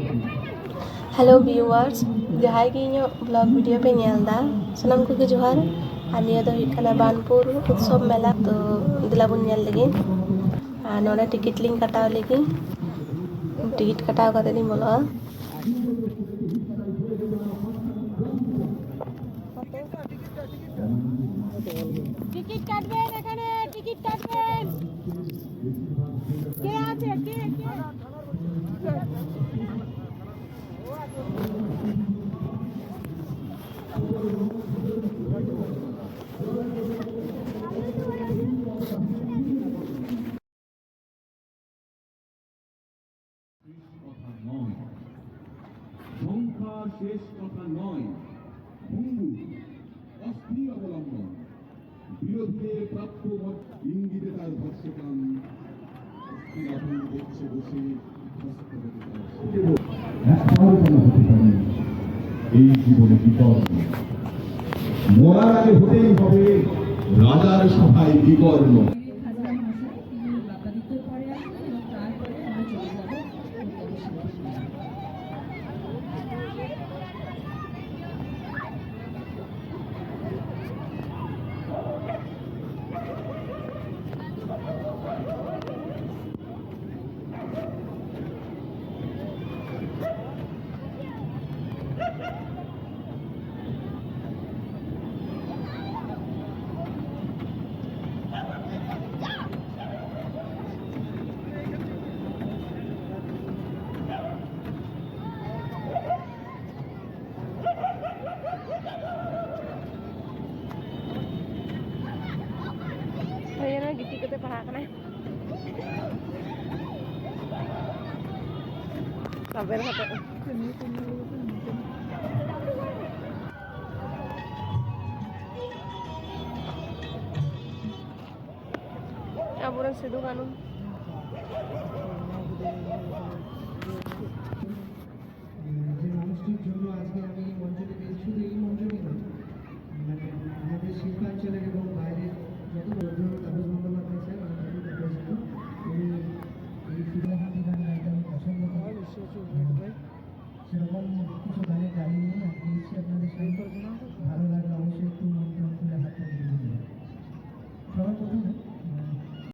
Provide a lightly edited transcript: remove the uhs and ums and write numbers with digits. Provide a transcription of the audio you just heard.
hello viewers जहाँ की blog video पे नेलदा सनम को जोहार आलिया दो हिकना बानपुर उत्सव मेला तो दिलाबुन नेल लगी नोडे टिकट लिंग कटाव लगी टिकट कटाव करते दिन बोलो টিকিট কাটবেন এখানে টিকিট কাটবেন কে আছে কে সংখ্যা শেষ কথা নয় ভঙ্গু অস্থির অবলম্বন বিরোধীদের প্রাপ্য ইঙ্গিতে তার ভাষ্যকান দেখছে বসে এই জীবনে বিকর্ণ মরার আগে হতেই হবে রাজার সভায় বিকর্ণ गिट्टी को पढ़ा करना kabar hati aburan Sidhu Kanu